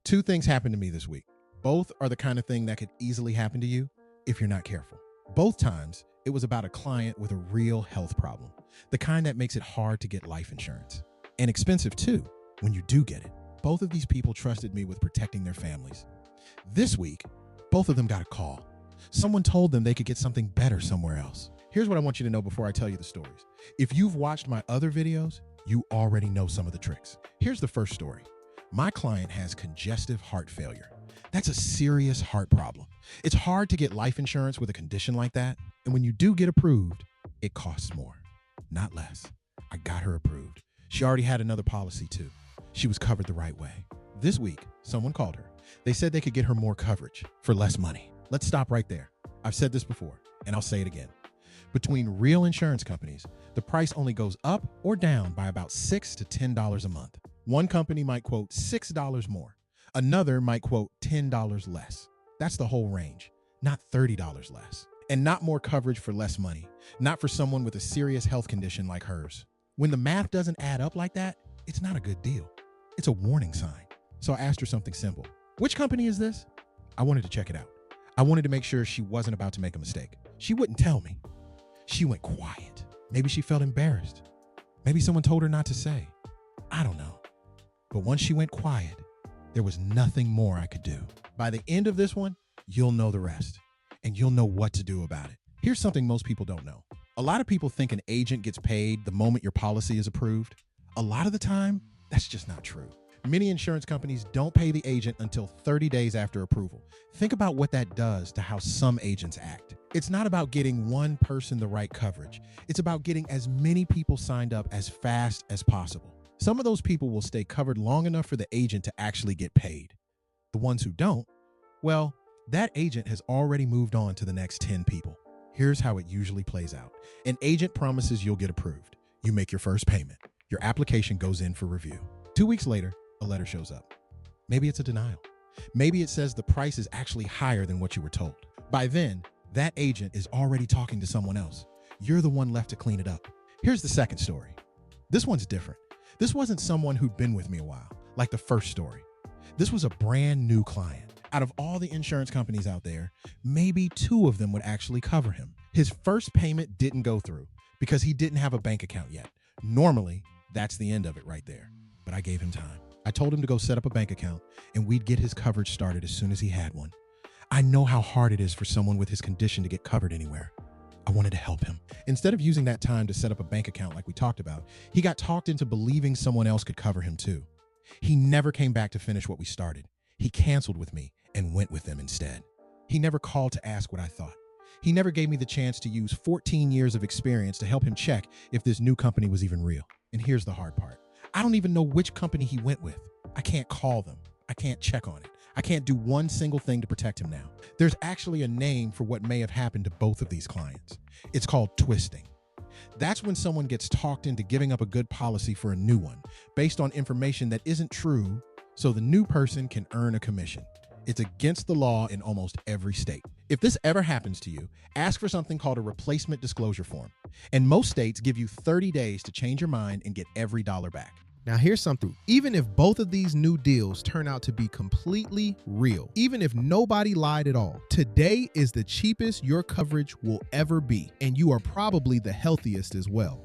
Two things happened to me this week. Both are the kind of thing that could easily happen to you if you're not careful. Both times, it was about a client with a real health problem, the kind that makes it hard to get life insurance. And expensive too, when you do get it. Both of these people trusted me with protecting their families. This week, both of them got a call. Someone told them they could get something better somewhere else. Here's what I want you to know before I tell you the stories. If you've watched my other videos, you already know some of the tricks. Here's the first story. My client has congestive heart failure. That's a serious heart problem. It's hard to get life insurance with a condition like that. And when you do get approved, it costs more, not less. I got her approved. She already had another policy too. She was covered the right way. This week, someone called her. They said they could get her more coverage for less money. Let's stop right there. I've said this before, and I'll say it again. Between real insurance companies, the price only goes up or down by about $6 to $10 a month. One company might quote $6 more. Another might quote $10 less. That's the whole range, not $30 less. And not more coverage for less money, not for someone with a serious health condition like hers. When the math doesn't add up like that, it's not a good deal. It's a warning sign. So I asked her something simple. Which company is this? I wanted to check it out. I wanted to make sure she wasn't about to make a mistake. She wouldn't tell me. She went quiet. Maybe she felt embarrassed. Maybe someone told her not to say. I don't know. But once she went quiet, there was nothing more I could do. By the end of this one, you'll know the rest, and you'll know what to do about it. Here's something most people don't know. A lot of people think an agent gets paid the moment your policy is approved. A lot of the time, that's just not true. Many insurance companies don't pay the agent until 30 days after approval. Think about what that does to how some agents act. It's not about getting one person the right coverage. It's about getting as many people signed up as fast as possible. Some of those people will stay covered long enough for the agent to actually get paid. The ones who don't, well, that agent has already moved on to the next 10 people. Here's how it usually plays out. An agent promises you'll get approved. You make your first payment. Your application goes in for review. 2 weeks later, a letter shows up. Maybe it's a denial. Maybe it says the price is actually higher than what you were told. By then, that agent is already talking to someone else. You're the one left to clean it up. Here's the second story. This one's different. This wasn't someone who'd been with me a while, like the first story. This was a brand new client. Out of all the insurance companies out there, maybe 2 of them would actually cover him. His first payment didn't go through because he didn't have a bank account yet. Normally, that's the end of it right there. But I gave him time. I told him to go set up a bank account and we'd get his coverage started as soon as he had one. I know how hard it is for someone with his condition to get covered anywhere. I wanted to help him. Instead of using that time to set up a bank account like we talked about, he got talked into believing someone else could cover him too. He never came back to finish what we started. He canceled with me and went with them instead. He never called to ask what I thought. He never gave me the chance to use 14 years of experience to help him check if this new company was even real. And here's the hard part. I don't even know which company he went with. I can't call them. I can't check on it. I can't do one single thing to protect him now. There's actually a name for what may have happened to both of these clients. It's called twisting. That's when someone gets talked into giving up a good policy for a new one based on information that isn't true, so the new person can earn a commission. It's against the law in almost every state. If this ever happens to you, ask for something called a replacement disclosure form. And most states give you 30 days to change your mind and get every dollar back. Now here's something. Even if both of these new deals turn out to be completely real, even if nobody lied at all, today is the cheapest your coverage will ever be, and you are probably the healthiest as well.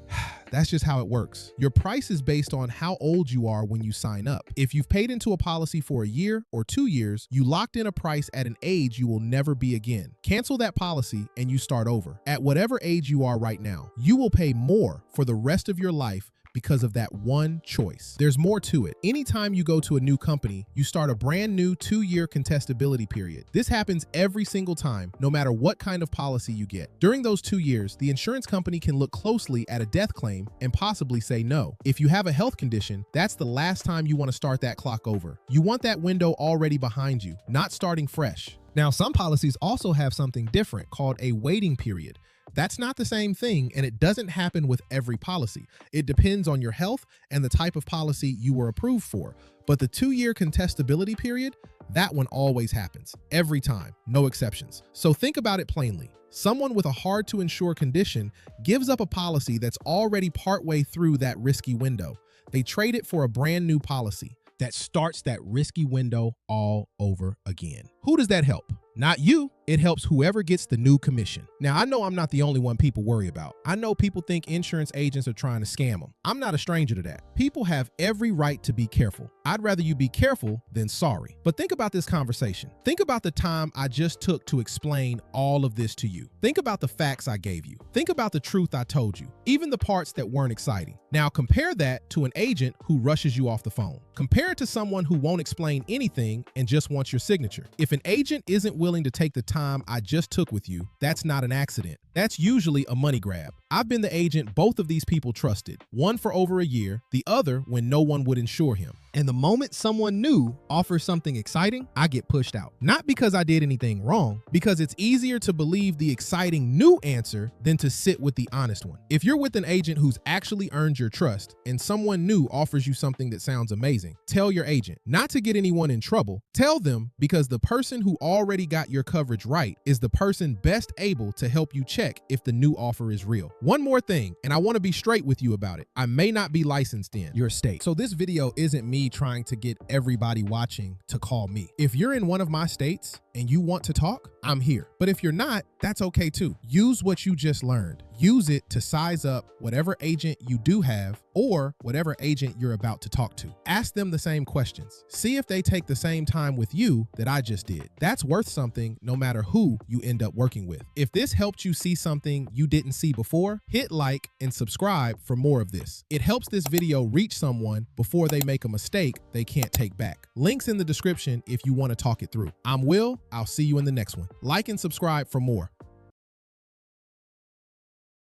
That's just how it works. Your price is based on how old you are when you sign up. If you've paid into a policy for a year or 2 years, you locked in a price at an age you will never be again. Cancel that policy and you start over. At whatever age you are right now, you will pay more for the rest of your life because of that one choice. There's more to it. Anytime you go to a new company, you start a brand new 2-year contestability period. This happens every single time, no matter what kind of policy you get. During those 2 years, the insurance company can look closely at a death claim and possibly say no. If you have a health condition, that's the last time you want to start that clock over. You want that window already behind you, not starting fresh. Now, some policies also have something different called a waiting period. That's not the same thing, and it doesn't happen with every policy. It depends on your health and the type of policy you were approved for. But the 2-year contestability period, that one always happens, every time, no exceptions. So think about it plainly. Someone with a hard-to-insure condition gives up a policy that's already partway through that risky window. They trade it for a brand new policy. that starts that risky window all over again. Who does that help? Not you. It helps whoever gets the new commission. Now, I know I'm not the only one people worry about. I know people think insurance agents are trying to scam them. I'm not a stranger to that. People have every right to be careful. I'd rather you be careful than sorry. But think about this conversation. Think about the time I just took to explain all of this to you. Think about the facts I gave you. Think about the truth I told you, even the parts that weren't exciting. Now compare that to an agent who rushes you off the phone. Compare it to someone who won't explain anything and just wants your signature. If an agent isn't willing to take the time I just took with you, that's not an accident. That's usually a money grab. I've been the agent both of these people trusted, one for over a year, the other when no one would insure him. And the moment someone new offers something exciting, I get pushed out. Not because I did anything wrong, because it's easier to believe the exciting new answer than to sit with the honest one. If you're with an agent who's actually earned your trust and someone new offers you something that sounds amazing, tell your agent. Not to get anyone in trouble, tell them, because the person who already got your coverage right is the person best able to help you check if the new offer is real. One more thing, and I want to be straight with you about it. I may not be licensed in your state. So this video isn't me trying to get everybody watching to call me. If you're in one of my states and you want to talk, I'm here. But if you're not, that's okay too. Use what you just learned. Use it to size up whatever agent you do have or whatever agent you're about to talk to. Ask them the same questions. See if they take the same time with you that I just did. That's worth something no matter who you end up working with. If this helped you see something you didn't see before, hit like and subscribe for more of this. It helps this video reach someone before they make a mistake they can't take back. Links in the description if you want to talk it through. I'm Will. I'll see you in the next one. Like and subscribe for more.